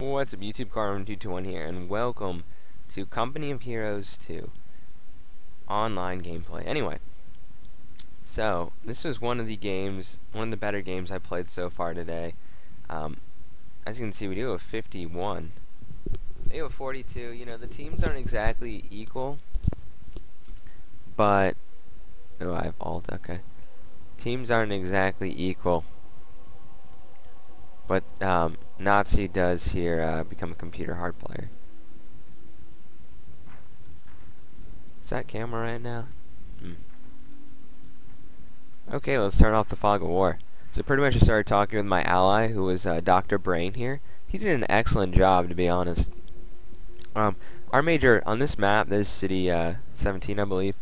What's up, YouTube? Carmen221 here, and welcome to Company of Heroes 2 online gameplay. Anyway, so this was one of the better games I played so far today. As you can see, we do have 51. They have 42. You know, the teams aren't exactly equal, but oh, I have alt. Okay, teams aren't exactly equal. But Nazi does here become a computer hard player. Is that camera right now? Okay, let's start off the fog of war. So pretty much I started talking with my ally, who was Dr. Brain here. He did an excellent job, to be honest. Our major on this map, this city 17, I believe,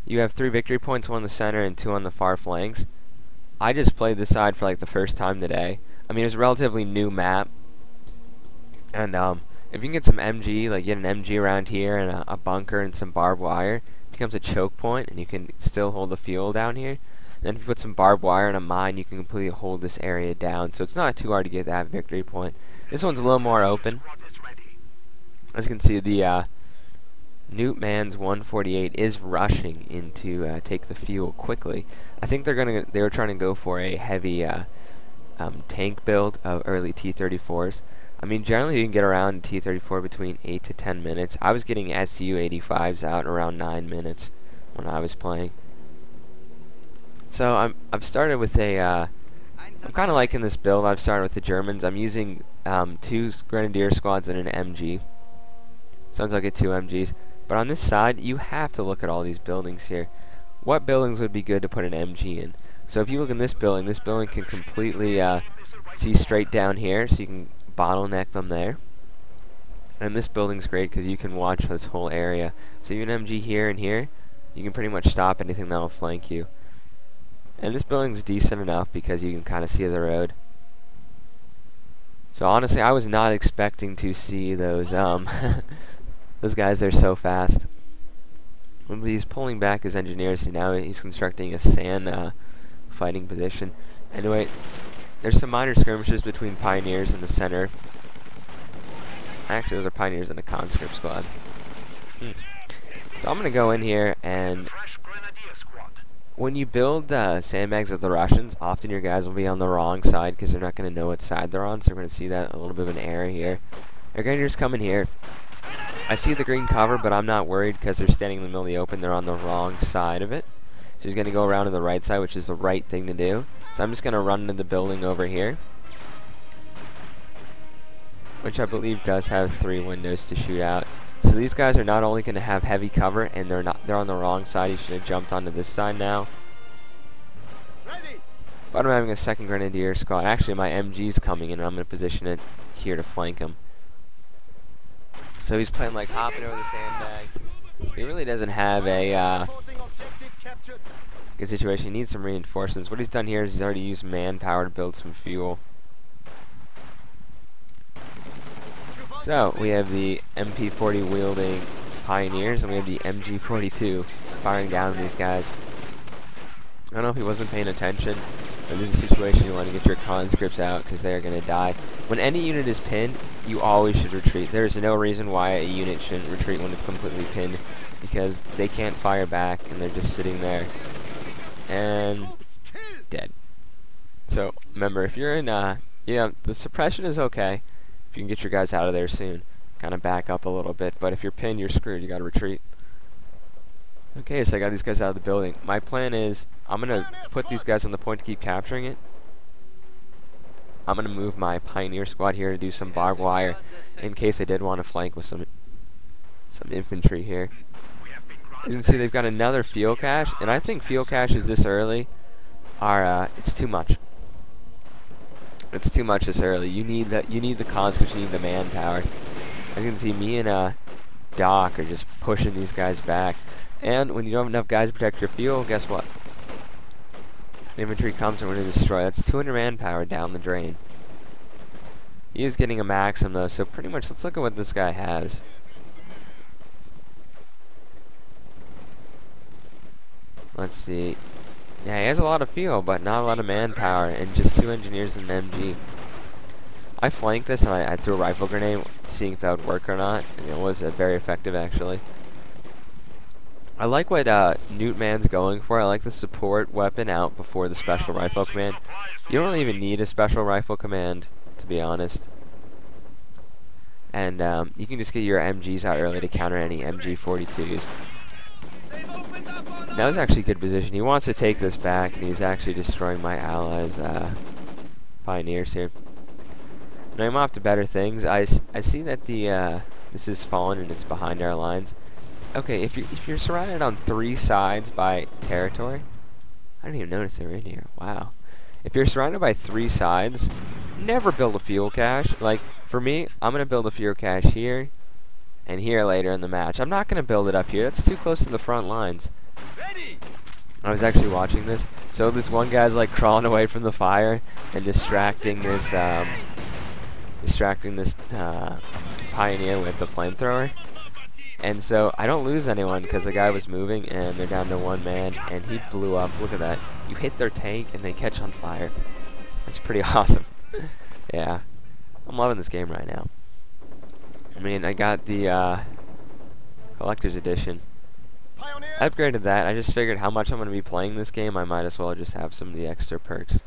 you have 3 victory points, 1 in the center and 2 on the far flanks. I just played this side for like the first time today. I mean, it's a relatively new map, and if you can get some MG, like get an MG around here and a bunker and some barbed wire, it becomes a choke point, and you can still hold the fuel down here. Then if you put some barbed wire and a mine, you can completely hold this area down, so it's not too hard to get that victory point. This one's a little more open. As you can see, the Newt Man's 148 is rushing in to take the fuel quickly. I think they were trying to go for a heavy tank build of early T-34s. I mean, generally you can get around T-34 between 8 to 10 minutes. I was getting Su-85s out around 9 minutes when I was playing. So I've started with a I'm kind of liking this build. I've started with the Germans. I'm using 2 Grenadier squads and an MG. Sounds like I get 2 MGs. But on this side, you have to look at all these buildings here. What buildings would be good to put an MG in? So if you look in this building can completely see straight down here, so you can bottleneck them there. And this building's great because you can watch this whole area. So you have an MG here and here, you can pretty much stop anything that will flank you. And this building's decent enough because you can kind of see the road. So honestly, I was not expecting to see those those guys. They're so fast. He's pulling back his engineers, so now he's constructing a sand fighting position. Anyway, there's some minor skirmishes between pioneers in the center. Actually, those are pioneers in a conscript squad. So I'm gonna go in here, and when you build sandbags of the Russians, often your guys will be on the wrong side because they're not gonna know what side they're on. So we're gonna see that a little bit of an error here. Our grenadiers come in here. I see the green cover, but I'm not worried because they're standing in the middle of the open. They're on the wrong side of it. So he's going to go around to the right side, which is the right thing to do. So I'm just going to run into the building over here, which I believe does have 3 windows to shoot out. So these guys are not only going to have heavy cover, and they're on the wrong side. He should have jumped onto this side now. But I'm having a 2nd Grenadier squad. Actually, my MG's coming in, and I'm going to position it here to flank him. So he's playing like hopping over the sandbags. He really doesn't have a good situation. He needs some reinforcements. What he's done here is he's already used manpower to build some fuel. So we have the MP40 wielding pioneers, and we have the MG42 firing down on these guys. I don't know if he wasn't paying attention, but this is a situation you want to get your conscripts out because they are going to die. When any unit is pinned, you always should retreat. There is no reason why a unit shouldn't retreat when it's completely pinned, because they can't fire back and they're just sitting there and dead. So remember, if you're in yeah, the suppression is okay if you can get your guys out of there soon, kind of back up a little bit, but if you're pinned, you're screwed. You got to retreat. Okay, so I got these guys out of the building. My plan is I'm going to put these guys on the point to keep capturing it. I'm going to move my pioneer squad here to do some barbed wire in case they did want to flank with some infantry here. You can see they've got another field cache, and I think field caches this early are it's too much. It's too much this early. You need the conscripts, you need the manpower. As you can see, me and Doc are just pushing these guys back. And when you don't have enough guys to protect your fuel, guess what? The infantry comes and we're going to destroy. That's 200 manpower down the drain. He is getting a maxim though, so pretty much let's look at what this guy has. Let's see. Yeah, he has a lot of fuel, but not a lot of manpower, and just 2 engineers and an MG. I flanked this and I threw a rifle grenade, seeing if that would work or not, and it was very effective actually. I like what Newt Man's going for. I like the support weapon out before the special rifle command. You don't really even need a special rifle command, to be honest. And you can just get your MGs out early to counter any MG42s. That was actually a good position. He wants to take this back, and he's actually destroying my allies' pioneers here. Now I'm off to better things. I see that the this is fallen and it's behind our lines. Okay, if you're surrounded on 3 sides by territory, I didn't even notice they were in here. Wow. If you're surrounded by 3 sides, never build a fuel cache. Like for me, I'm gonna build a fuel cache here and here later in the match. I'm not gonna build it up here. That's too close to the front lines. I was actually watching this. So this one guy's like crawling away from the fire and distracting this pioneer with the flamethrower. And so I don't lose anyone because the guy was moving and they're down to 1 man and he blew up. Look at that. You hit their tank and they catch on fire. That's pretty awesome. Yeah. I'm loving this game right now. I mean, I got the collector's edition. I upgraded that. I just figured how much I'm going to be playing this game, I might as well just have some of the extra perks.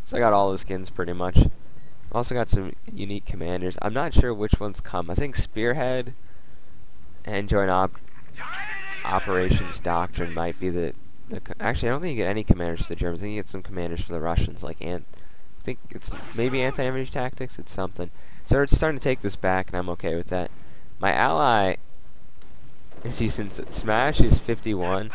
So I got all the skins pretty much. Also got some unique commanders. I'm not sure which ones come. I think Spearhead and Joint Operations Doctrine might be the actually, I don't think you get any commanders for the Germans. I think you get some commanders for the Russians, like I think it's maybe anti-infantry tactics. It's something. So it's starting to take this back, and I'm okay with that. My ally, see, since Smash is 51,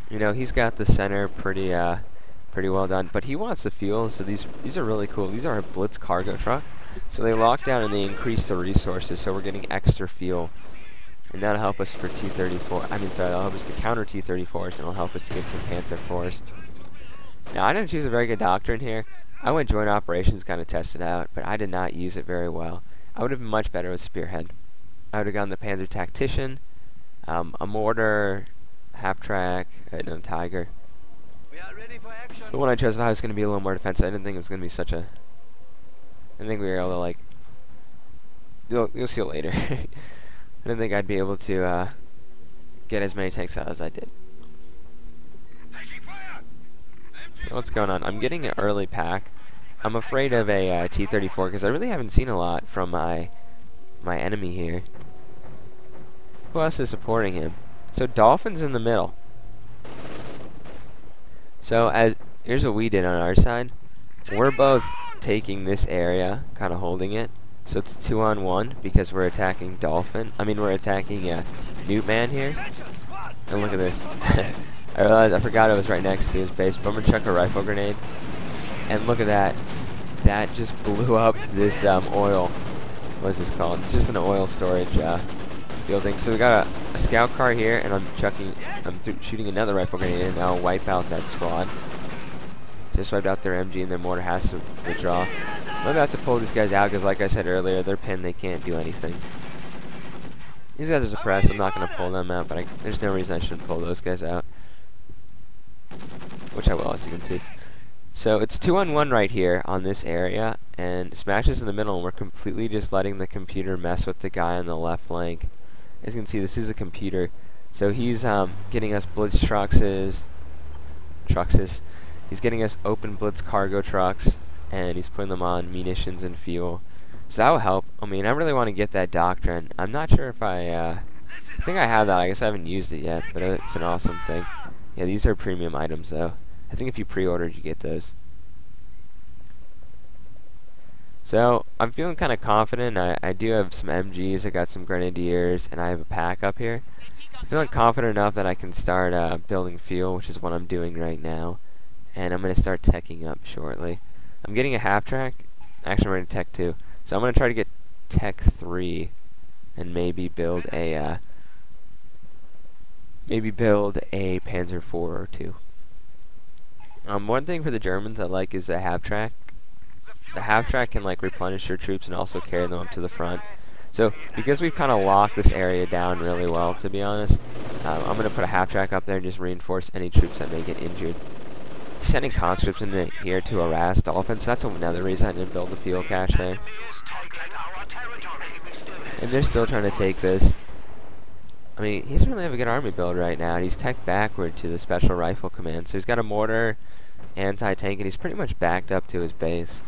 you know, he's got the center pretty well done. But he wants the fuel, so these are really cool. These are a Blitz cargo truck. So they lock down and they increase the resources, so we're getting extra fuel. And that'll help us for T-34. I mean, sorry, that'll help us to counter T-34s, and it'll help us to get some Panther 4s. Now, I didn't choose a very good doctrine here. I went Joint Operations, kind of test it out, but I did not use it very well. I would have been much better with Spearhead. I would have gone the Panzer Tactician, a Mortar, Half-Track, and a Tiger. The one I chose, I thought was going to be a little more defensive. I didn't think it was going to be such a... I think we were able to, like... You'll see later. I didn't think I'd be able to get as many tanks out as I did. So what's going on? I'm getting an early pack. I'm afraid of a T-34 because I really haven't seen a lot from my enemy here. Who else is supporting him? So Dolphin's in the middle. So here's what we did on our side. We're both taking this area, kind of holding it. So it's 2-on-1 because we're attacking Dolphin. I mean, we're attacking Newt Man here. And look at this. I realized I forgot I was right next to his base, but I'm gonna chuck a rifle grenade. And look at that. That just blew up this oil. What is this called? It's just an oil storage building. So we got a scout car here, and I'm shooting another rifle grenade, and I'll wipe out that squad. Just wiped out their MG, and their mortar has to withdraw. I'm about to pull these guys out because, like I said earlier, they're pinned. They can't do anything. These guys are suppressed. I'm not going to pull them out, but there's no reason I shouldn't pull those guys out. Which I will, as you can see. So it's 2-on-1 right here on this area, and Smash is in the middle, and we're completely just letting the computer mess with the guy on the left flank. As you can see, this is a computer. So he's getting us Blitz trucks. He's getting us open Blitz cargo trucks, and he's putting them on munitions and fuel. So that will help. I mean, I really want to get that doctrine. I'm not sure if I think I have that. I guess I haven't used it yet, but it's an awesome thing. Yeah, these are premium items, though. I think if you pre-ordered, you get those. So I'm feeling kind of confident. I do have some MGs. I got some Grenadiers, and I have a pack up here. I'm feeling confident enough that I can start building fuel, which is what I'm doing right now. And I'm going to start teching up shortly. I'm getting a half-track. Actually, I'm ready to tech 2. So I'm going to try to get tech 3 and maybe build a Panzer 4 or 2. One thing for the Germans I like is the half-track. The half-track can like replenish your troops and also carry them up to the front. So because we've kind of locked this area down really well, to be honest, I'm going to put a half-track up there and just reinforce any troops that may get injured. sending conscripts in here to harass dolphins. That's another reason I didn't build the fuel cache there. And they're still trying to take this. I mean, he doesn't really have a good army build right now. He's tech backward to the Special Rifle Command. So he's got a mortar, anti-tank, and he's pretty much backed up to his base.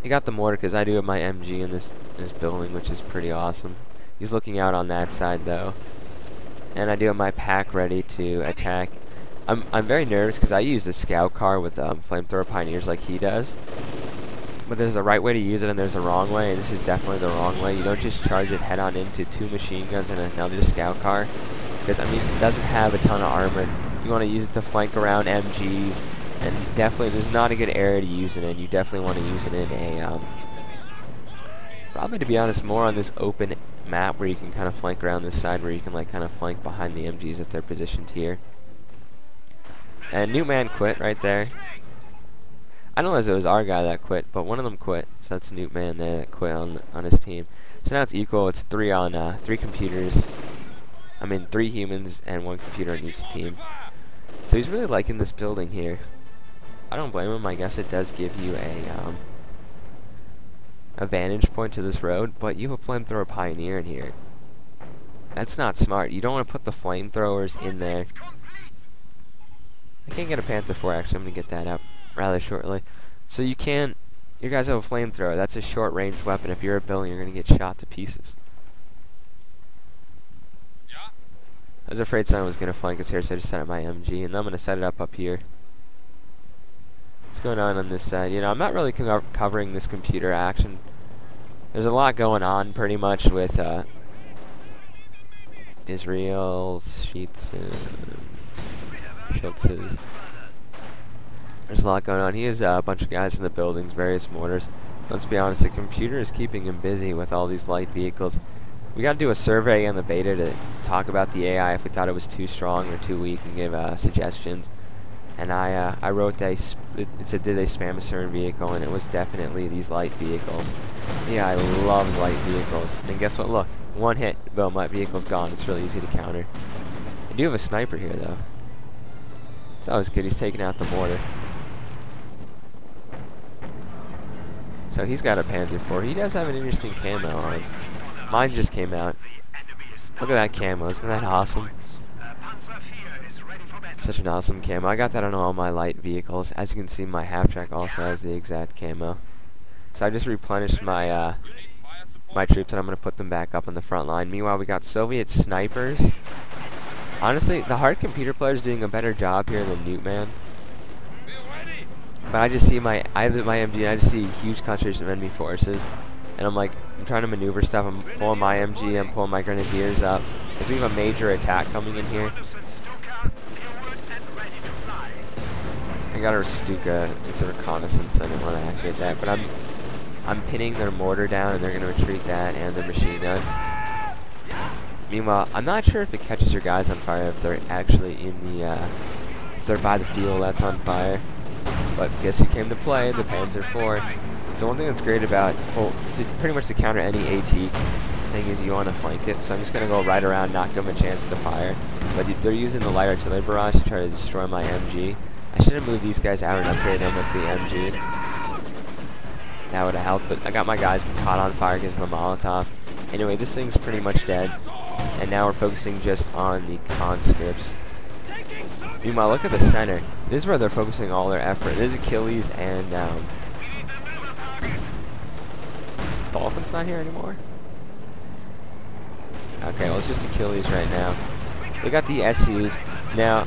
He got the mortar because I do have my MG in this building, which is pretty awesome. He's looking out on that side, though. And I do have my pack ready to attack. I'm very nervous because I use the scout car with flamethrower pioneers like he does. But there's a right way to use it and there's a wrong way, and this is definitely the wrong way. You don't just charge it head on into 2 machine guns and another scout car. Because, I mean, it doesn't have a ton of armor. You want to use it to flank around MGs. And definitely, this is not a good area to use it in. You definitely want to use it in a, probably to be honest, more on this open map where you can kind of flank around this side, where you can like kind of flank behind the MGs if they're positioned here. And New Man quit right there. I don't know if it was our guy that quit, but one of them quit. So that's Newt Man there that quit on his team. So now it's equal. It's 3 on 3 computers. I mean 3 humans and 1 computer on each team. So he's really liking this building here. I don't blame him. I guess it does give you a vantage point to this road, but you have a flamethrower pioneer in here. That's not smart. You don't want to put the flamethrowers in there. I can't get a Panther 4 actually. I'm going to get that up rather shortly. So you can, you guys have a flamethrower. That's a short range weapon. If you're a building, you're going to get shot to pieces. I was afraid someone was going to flank us here, so I just set up my MG, and then I'm going to set it up here. What's going on this side? You know, I'm not really covering this computer action. There's a lot going on, pretty much, with Israel's, Sheets, and Schultz's. There's a lot going on. He has a bunch of guys in the buildings, various mortars. Let's be honest, the computer is keeping him busy with all these light vehicles. We got to do a survey on the beta to talk about the AI if we thought it was too strong or too weak and give suggestions. And I wrote that it said, did they spam a certain vehicle? And it was definitely these light vehicles. The AI loves light vehicles. And guess what? Look, 1 hit, boom, light vehicle's gone. It's really easy to counter. I do have a sniper here, though. It's always good. He's taking out the mortar. So he's got a Panther 4. He does have an interesting camo on. Mine just came out. Look at that camo. Isn't that awesome? Such an awesome camo. I got that on all my light vehicles. As you can see, my half-track also has the exact camo. So I just replenished my my troops, and I'm going to put them back up on the front line. Meanwhile, we got Soviet snipers. Honestly, the hard computer player is doing a better job here than Newt Man. But I just see I have my MG, and I just see a huge concentration of enemy forces. And I'm like, I'm trying to maneuver stuff. I'm pulling my MG, I'm pulling my grenadiers up. Because we have a major attack coming in here. I got our Stuka. It's a reconnaissance. I didn't want to activate that, but I'm pinning their mortar down, and they're going to retreat that and their machine gun. Meanwhile, I'm not sure if it catches your guys on fire if they're actually in the if they're by the fuel that's on fire. But guess who came to play? The Panzer IV. So one thing that's great about, well, pretty much to counter any AT thing is you want to flank it. So I'm just going to go right around, not give them a chance to fire. But they're using the light artillery barrage to try to destroy my MG. I should have moved these guys out and upgraded them with the MG. That would have helped, but I got my guys caught on fire because of the Molotov. Anyway, this thing's pretty much dead. And now we're focusing just on the conscripts. Meanwhile, look at the center. This is where they're focusing all their effort. This is Achilles and Dolphin's not here anymore. Okay, well, it's just Achilles right now. They got the SUs. Now,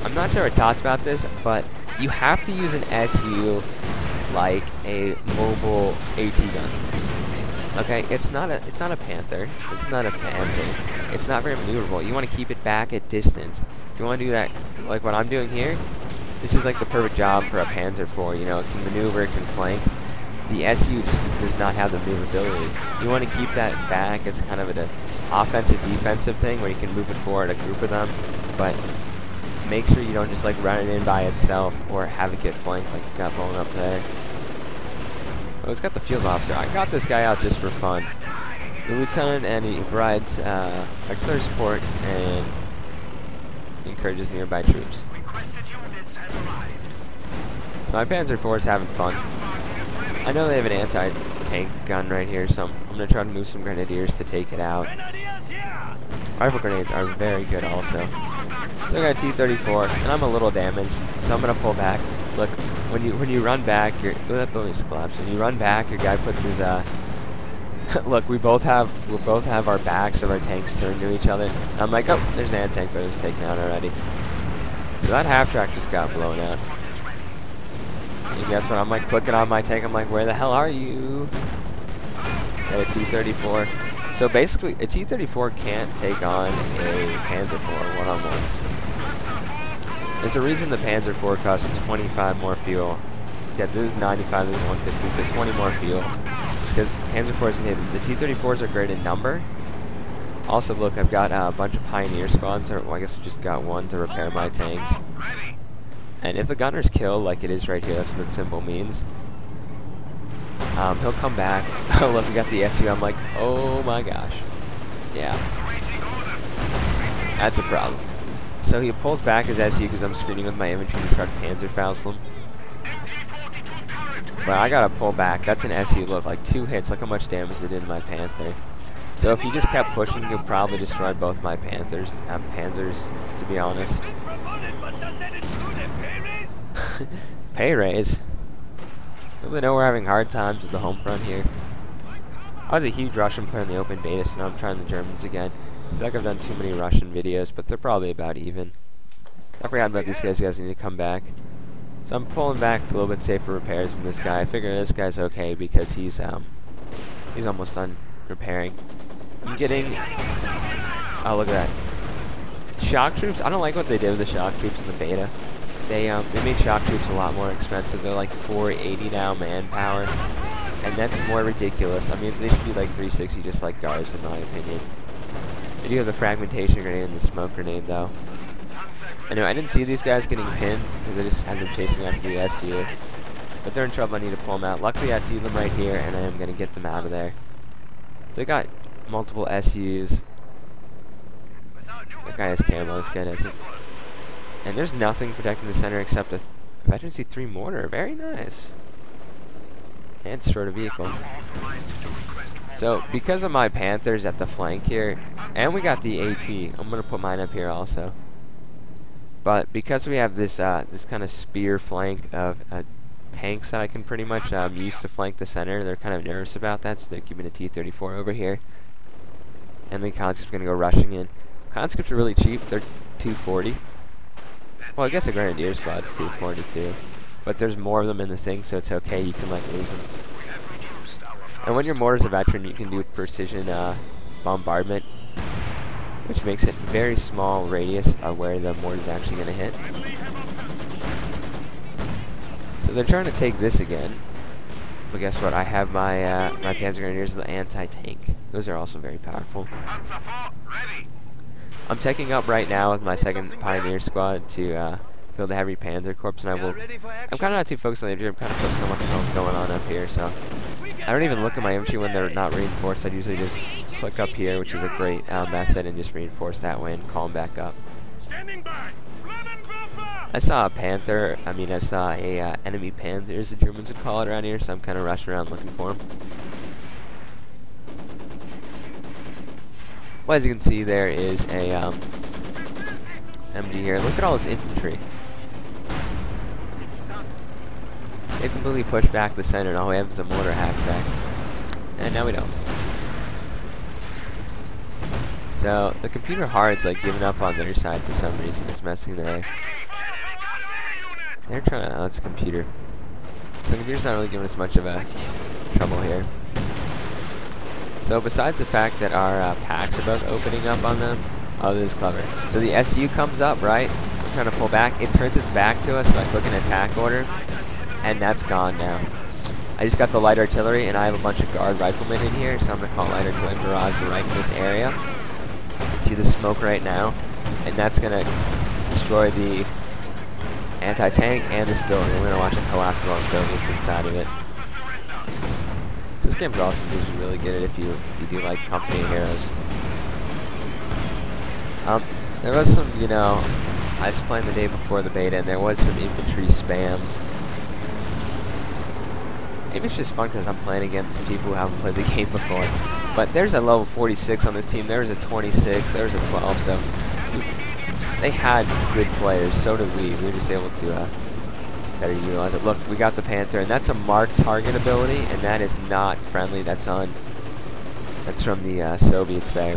I'm not sure I talked about this, but you have to use an SU like a mobile AT gun. Okay, it's not a Panther. It's not a Panzer. It's not very maneuverable. You want to keep it back at distance. If you want to do that, like what I'm doing here, this is like the perfect job for a Panzer IV. You know, it can maneuver, it can flank. The SU just does not have the maneuverability. You want to keep that back. It's kind of an offensive-defensive thing where you can move it forward, a group of them, but make sure you don't just like run it in by itself or have it get flanked like you got blown up there. Oh, it's got the field officer. I got this guy out just for fun. The lieutenant, and he provides auxiliary support and encourages nearby troops. So my Panzer IV is having fun. I know they have an anti-tank gun right here, so I'm going to try to move some grenadiers to take it out. Rifle grenades are very good also. So I got a T-34, and I'm a little damaged, so I'm going to pull back. Look, when you run back, that building's collapsed. When you run back, your guy puts his look, we both have our backs of our tanks turned to each other. And I'm like, oh, there's an anti-tank, but it was taken out already. So that half-track just got blown out. And guess what? I'm like clicking on my tank. I'm like, where the hell are you? Got a T-34. So basically, a T-34 can't take on a Panzer IV one-on-one. There's a reason the Panzer IV costs 25 more fuel. Yeah, this is 95, this is 115, so 20 more fuel. It's because Panzer IVs, the T-34s are great in number. Also, look, I've got a bunch of Pioneer squads, or well, I guess I just got one to repair my tanks. And if the gunner's killed, like it is right here, that's what that symbol means, he'll come back. Oh, look, we got the SU. I'm like, oh my gosh. Yeah. That's a problem. So he pulls back his SU because I'm screening with my infantry to try to Panzerfaust him. But I gotta pull back. That's an SU. Look, like 2 hits. Look how much damage it did in my Panther. So if he just kept pushing, he'll probably destroy both my Panthers. Panzers, to be honest. Pay raise. Really know we're having hard times with the home front here. I was a huge Russian player in the open beta, so now I'm trying the Germans again. I feel like I've done too many Russian videos, but they're probably about even. I forgot about these guys. You guys need to come back. So I'm pulling back to a little bit safer repairs than this guy. I figure this guy's okay because he's almost done repairing. I'm getting. Oh, look at that. Shock troops. I don't like what they did with the shock troops in the beta. They made shock troops a lot more expensive. They're like 480 now manpower, and that's more ridiculous. I mean, they should be like 360, just like guards, in my opinion. They do have the fragmentation grenade and the smoke grenade, though. Anyway, I didn't see these guys getting pinned because I just had them chasing after the SU. But they're in trouble. I need to pull them out. Luckily, I see them right here, and I am going to get them out of there. So they got multiple SUs. That guy has camo. This guy doesn't. And there's nothing protecting the center except a Veteran C3 mortar. Very nice. And destroyed a vehicle. So, because of my Panthers at the flank here, and we got the AT, I'm going to put mine up here also. But because we have this this kind of spear flank of tanks that I can pretty much use to flank the center, they're kind of nervous about that, so they're keeping a T-34 over here. And the conscripts are going to go rushing in. Conscripts are really cheap. They're 240. Well, I guess a Grenadier squad's 240 too. But there's more of them in the thing, so it's okay. You can like lose them. And when your mortar's a veteran, you can do precision bombardment, which makes it very small radius of where the mortar's actually going to hit. So they're trying to take this again. But guess what? I have my my Panzer Grenadiers with the anti-tank. Those are also very powerful. I'm taking up right now with my second Pioneer squad to build a heavy Panzer Corps, and I'm kind of not too focused on the infantry. I'm kind of focused on what the hell's going on up here. So I don't even look at my infantry when they're not reinforced. I usually just click up here, which is a great method, and just reinforce that way and call them back up. I saw a Panther. I mean, I saw a enemy Panzer, as the Germans would call it around here. So I'm kind of rushing around looking for them. Well, as you can see, there is a MG here. Look at all this infantry. They completely pushed back the center, and all we have is a mortar hatchback. And now we don't. So the computer hard's like giving up on their side for some reason. It's messing there. They're trying to. Oh, it's a computer. So the computer's not really giving us much of a trouble here. So besides the fact that our packs are both opening up on them, oh, this is clever. So the SU comes up, right? I'm trying to pull back. It turns its back to us, so I click an attack order, and that's gone now. I just got the light artillery, and I have a bunch of guard riflemen in here, so I'm going to call light artillery barrage right in this area. You can see the smoke right now, and that's going to destroy the anti-tank and this building. We're going to watch it collapse with all the Soviets inside of it. This game's awesome because you really get it if you do like Company of Heroes. There was some, you know, I was playing the day before the beta, and there was some infantry spams maybe it's just fun because I'm playing against some people who haven't played the game before. But there's a level 46 on this team. There's a 26. There's a 12. So they had good players. So did we. We were just able to better utilize it. Look, we got the Panther, and that's a marked target ability, and that is not friendly. That's from the Soviets there.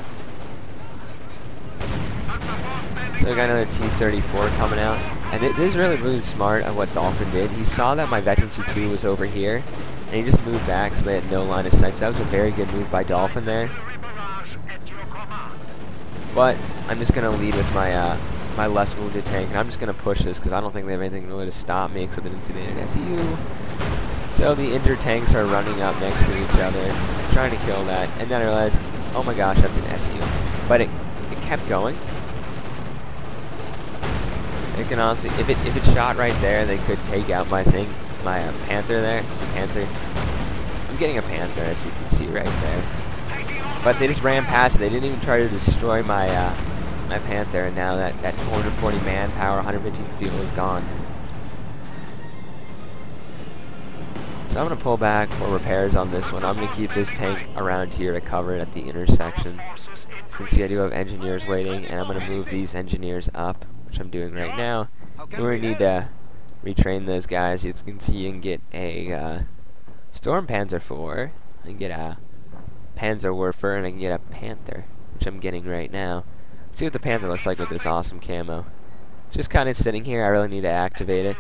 So we got another T-34 coming out. And this is really smart of what Dolphin did. He saw that my Veteran C2 was over here, and he just moved back so they had no line of sight. So that was a very good move by Dolphin there. But I'm just going to lead with my my less wounded tank, and I'm just going to push this because I don't think they have anything really to stop me except an incident SU. So the injured tanks are running up next to each other, trying to kill that, and then I realized, oh my gosh, that's an SU. But it kept going. It can honestly, if it shot right there, they could take out my Panther there. Panther. I'm getting a Panther, as you can see right there. But they just ran past it. They didn't even try to destroy my my Panther, and now that 440 manpower, 115 fuel is gone. So I'm going to pull back for repairs on this one. I'm going to keep this tank around here to cover it at the intersection. As you can see, I do have engineers waiting, and I'm going to move these engineers up, which I'm doing right now. We're going to need to retrain those guys. As you can see, you can get a Storm Panzer IV, I can get a Panzerwerfer, and I can get a Panther, which I'm getting right now. Let's see what the Panther looks like with this awesome camo. Just kind of sitting here. I really need to activate it.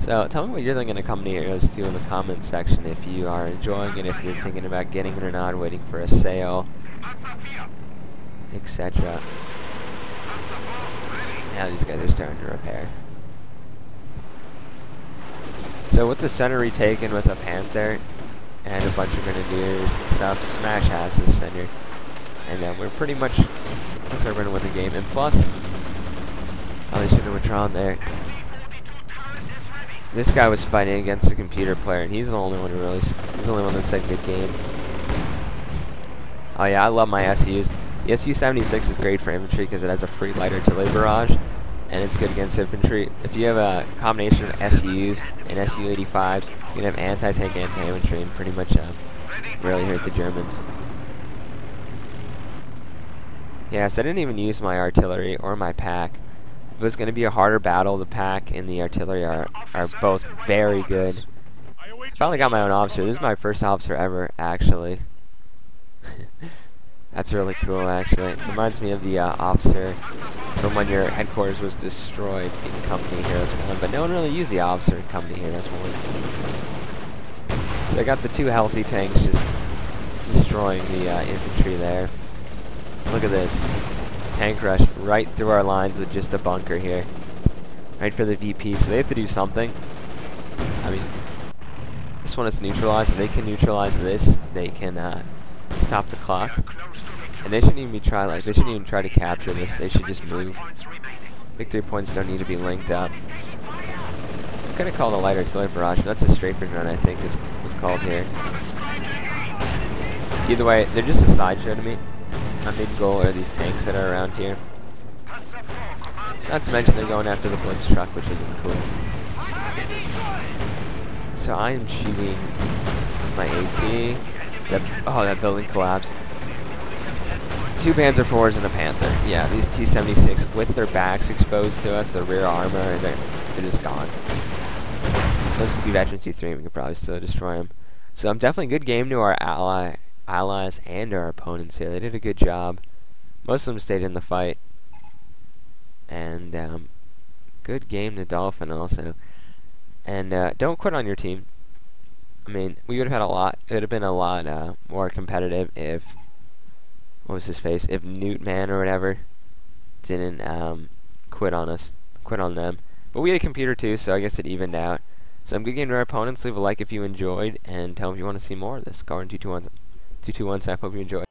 So tell me what you're thinking of coming to Heroes 2 in the comments section, if you are enjoying it, if you're thinking about getting it or not, waiting for a sale, etc. Now these guys are starting to repair. So with the center retaken with a Panther and a bunch of Grenadiers and stuff, Smash has this center. And then we're pretty much running with the game. And plus, oh, they should have withdrawn there. This guy was fighting against a computer player, and he's the only one that said good game. Oh yeah, I love my SUs. The SU-76 is great for infantry because it has a free light artillery barrage, and it's good against infantry. If you have a combination of SUs and SU-85s, you can have anti-tank, anti-infantry, and pretty much really hurt the Germans. Yeah, so I didn't even use my artillery or my pack. If it was going to be a harder battle, the pack and the artillery are both very good. I finally got my own officer. This is my first officer ever, actually. That's really cool, actually. It reminds me of the officer from when your headquarters was destroyed in Company Heroes 1, but no one really used the officer in Company Heroes 1. So I got the two healthy tanks just destroying the infantry there. Look at this. Tank rush right through our lines with just a bunker here. Right for the VP, so they have to do something. I mean, this one is neutralized. If they can neutralize this, they can stop the clock. And they shouldn't even they shouldn't even try to capture this. They should just move. Victory points don't need to be linked up. I'm gonna call the light artillery barrage. That's a strafing run, I think is was called here. Either way, they're just a sideshow to me. My main goal are these tanks that are around here. Not to mention they're going after the Blitz truck, which isn't cool. So I am shooting my AT. That building collapsed. Two Panzer IVs and a Panther. Yeah, these T-76 with their backs exposed to us, their rear armor, and they're just gone. Those could be Veteran T3, and we could probably still destroy them. So definitely a good game to our allies and our opponents here. They did a good job. Most of them stayed in the fight. And good game to Dolphin also. And don't quit on your team. I mean, we would have had a lot. It would have been a lot more competitive if, what was his face? If Newtman or whatever didn't quit on us, quit on them. But we had a computer too, so I guess it evened out. So good game to our opponents. Leave a like if you enjoyed, and tell them if you want to see more of this. Call in 221. I hope you enjoyed.